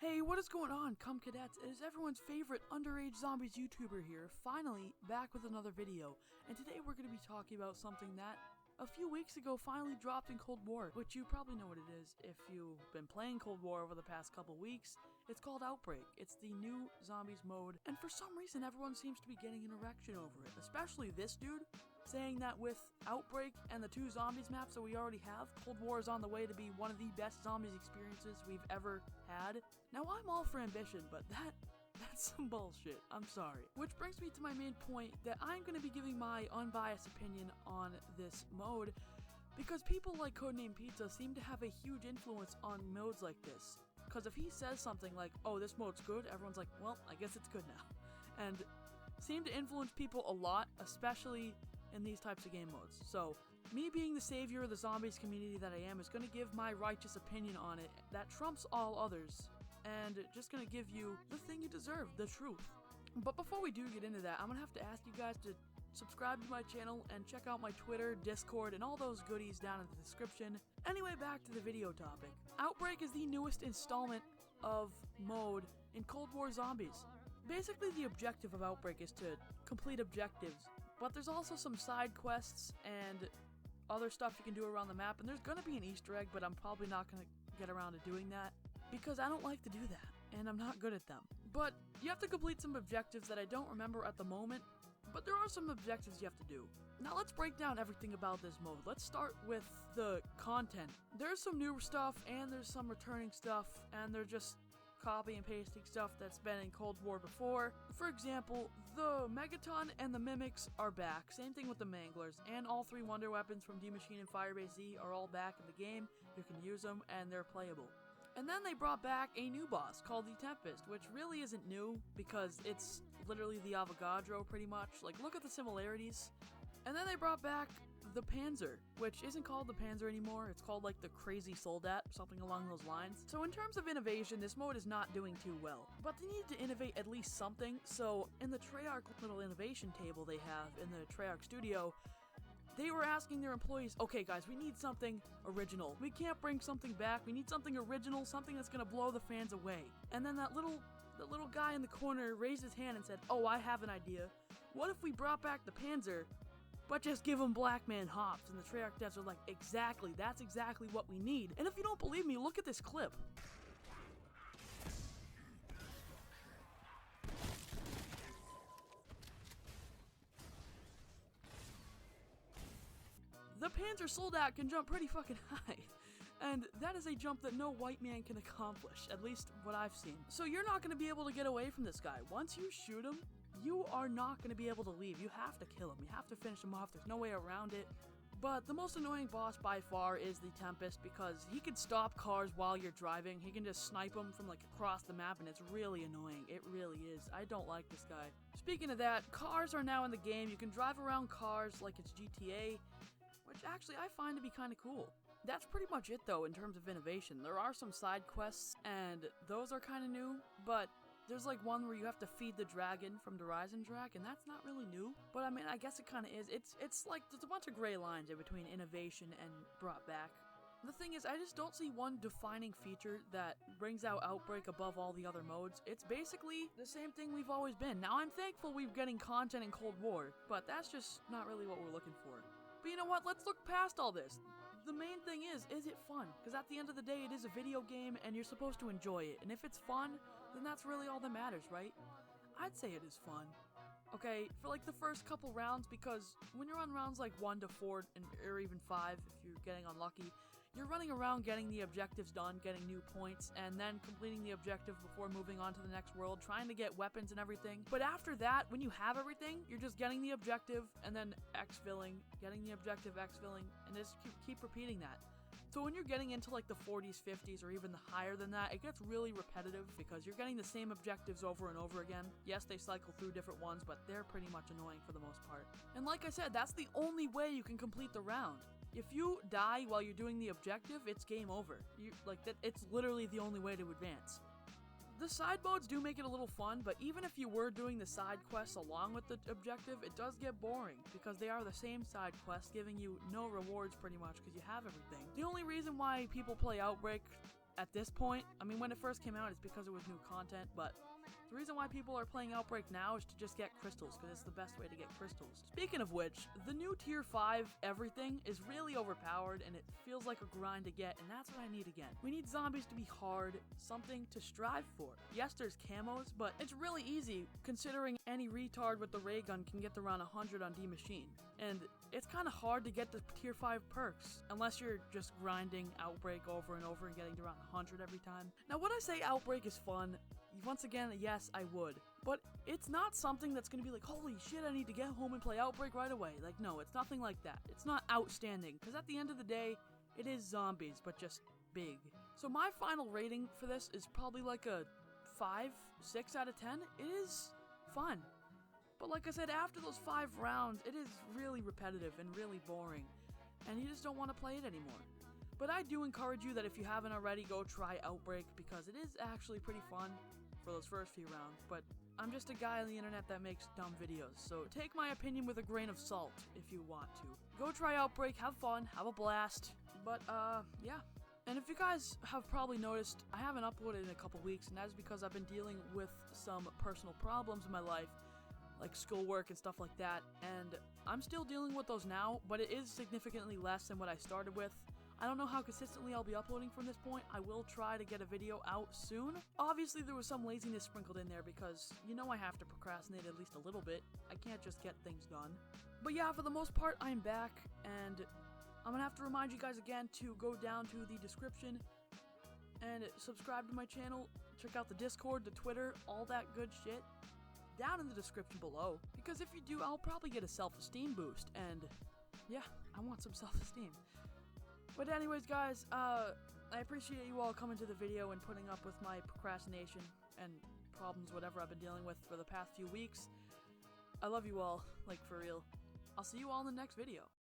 Hey, what is going on, Cadets? It is everyone's favorite underage zombies YouTuber here, finally back with another video. And today we're going to be talking about something that a few weeks ago finally dropped in Cold War, which you probably know what it is if you've been playing Cold War over the past couple weeks. It's called Outbreak. It's the new zombies mode, and for some reason everyone seems to be getting an erection over it, especially this dude, saying that with Outbreak and the two zombies maps that we already have, Cold War is on the way to be one of the best zombies experiences we've ever had. Now, I'm all for ambition, but that's some bullshit. I'm sorry. Which brings me to my main point that I'm going to be giving my unbiased opinion on this mode, because people like Codename Pizza seem to have a huge influence on modes like this. Because if he says something like, oh, this mode's good, everyone's like, well, I guess it's good now. And seem to influence people a lot, especially in these types of game modes. So, me being the savior of the zombies community that I am is going to give my righteous opinion on it that trumps all others, and just going to give you the thing you deserve, the truth. But before we do get into that, I'm going to have to ask you guys to subscribe to my channel and check out my Twitter, Discord, and all those goodies down in the description. Anyway, back to the video topic. Outbreak is the newest installment of mode in Cold War Zombies. Basically, the objective of Outbreak is to complete objectives, but there's also some side quests and other stuff you can do around the map, and there's gonna be an Easter egg, but I'm probably not gonna get around to doing that, because I don't like to do that, and I'm not good at them. But you have to complete some objectives that I don't remember at the moment, but there are some objectives you have to do. Now let's break down everything about this mode. Let's start with the content. There's some new stuff, and there's some returning stuff, and they're just copy and pasting stuff that's been in Cold War before. For example, the Megaton and the Mimics are back, same thing with the Manglers, and all three wonder weapons from D-Machine and Firebase Z are all back in the game. You can use them, and they're playable. And then they brought back a new boss called the Tempest, which really isn't new, because it's literally the Avogadro pretty much. Like, look at the similarities. And then they brought back the Panzer, which isn't called the Panzer anymore, it's called like the Crazy Soldat, something along those lines. So in terms of innovation, this mode is not doing too well. But they need to innovate at least something, so in the Treyarch little innovation table they have in the Treyarch studio, they were asking their employees, okay guys, we need something original. We can't bring something back, we need something original, something that's gonna blow the fans away. And then that little guy in the corner raised his hand and said, oh, I have an idea. What if we brought back the Panzer, but just give them Black Man hops? And the Treyarch devs are like, exactly, that's exactly what we need. And if you don't believe me, look at this clip. The Panzer Soldat can jump pretty fucking high, and that is a jump that no white man can accomplish, at least what I've seen. So you're not going to be able to get away from this guy. Once you shoot him, you are not going to be able to leave. You have to kill him. You have to finish him off. There's no way around it. But the most annoying boss by far is the Tempest, because he can stop cars while you're driving. He can just snipe them from like across the map, and it's really annoying. It really is. I don't like this guy. Speaking of that, cars are now in the game. You can drive around cars like it's GTA, which actually I find to be kind of cool. That's pretty much it though in terms of innovation. There are some side quests, and those are kind of new, but there's like one where you have to feed the dragon from the Horizon track, and that's not really new. But I mean, I guess it kind of is. It's like there's a bunch of gray lines in between innovation and brought back. The thing is, I just don't see one defining feature that brings out Outbreak above all the other modes. It's basically the same thing we've always been. Now, I'm thankful we're getting content in Cold War, but that's just not really what we're looking for. But you know what? Let's look past all this. The main thing is it fun? Because at the end of the day, it is a video game, and you're supposed to enjoy it. And if it's fun, then that's really all that matters, right? I'd say it is fun. Okay, for like the first couple rounds, because when you're on rounds like 1 to 4, or even 5, if you're getting unlucky, you're running around getting the objectives done, getting new points, and then completing the objective before moving on to the next world, trying to get weapons and everything. But after that, when you have everything, you're just getting the objective, and then exfilling, getting the objective, exfilling, and just keep repeating that. So when you're getting into like the 40s, 50s, or even higher than that, it gets really repetitive because you're getting the same objectives over and over again. Yes, they cycle through different ones, but they're pretty much annoying for the most part. And like I said, that's the only way you can complete the round. If you die while you're doing the objective, it's game over. It's literally the only way to advance. The side modes do make it a little fun, but even if you were doing the side quests along with the objective, it does get boring, because they are the same side quests, giving you no rewards pretty much, because you have everything. The only reason why people play Outbreak at this point, I mean, when it first came out, it's because it was new content, but the reason why people are playing Outbreak now is to just get crystals, because it's the best way to get crystals. Speaking of which, the new Tier 5 everything is really overpowered, and it feels like a grind to get, and that's what I need again. We need zombies to be hard, something to strive for. Yes, there's camos, but it's really easy, considering any retard with the ray gun can get around 100 on D Machine. And it's kind of hard to get the Tier 5 perks, unless you're just grinding Outbreak over and over and getting to around 100 every time. Now, when I say Outbreak is fun, once again, yes, I would. But it's not something that's gonna be like, holy shit, I need to get home and play Outbreak right away. Like, no, it's nothing like that. It's not outstanding, because at the end of the day, it is zombies, but just big. So my final rating for this is probably like a 5, 6 out of 10. It is fun. But like I said, after those 5 rounds, it is really repetitive and really boring. And you just don't want to play it anymore. But I do encourage you that if you haven't already, go try Outbreak, because it is actually pretty fun for those first few rounds. But I'm just a guy on the internet that makes dumb videos, so take my opinion with a grain of salt if you want to. Go try Outbreak, have fun, have a blast. But yeah. And if you guys have probably noticed, I haven't uploaded in a couple weeks, and that's because I've been dealing with some personal problems in my life, like schoolwork and stuff like that, and I'm still dealing with those now, but it is significantly less than what I started with. I don't know how consistently I'll be uploading from this point. I will try to get a video out soon. Obviously, there was some laziness sprinkled in there because, you know, I have to procrastinate at least a little bit. I can't just get things done. But yeah, for the most part, I'm back, and I'm gonna have to remind you guys again to go down to the description and subscribe to my channel. Check out the Discord, the Twitter, all that good shit down in the description below. Because if you do, I'll probably get a self-esteem boost, and yeah, I want some self-esteem. But anyways, guys, I appreciate you all coming to the video and putting up with my procrastination and problems, whatever I've been dealing with for the past few weeks. I love you all, like for real. I'll see you all in the next video.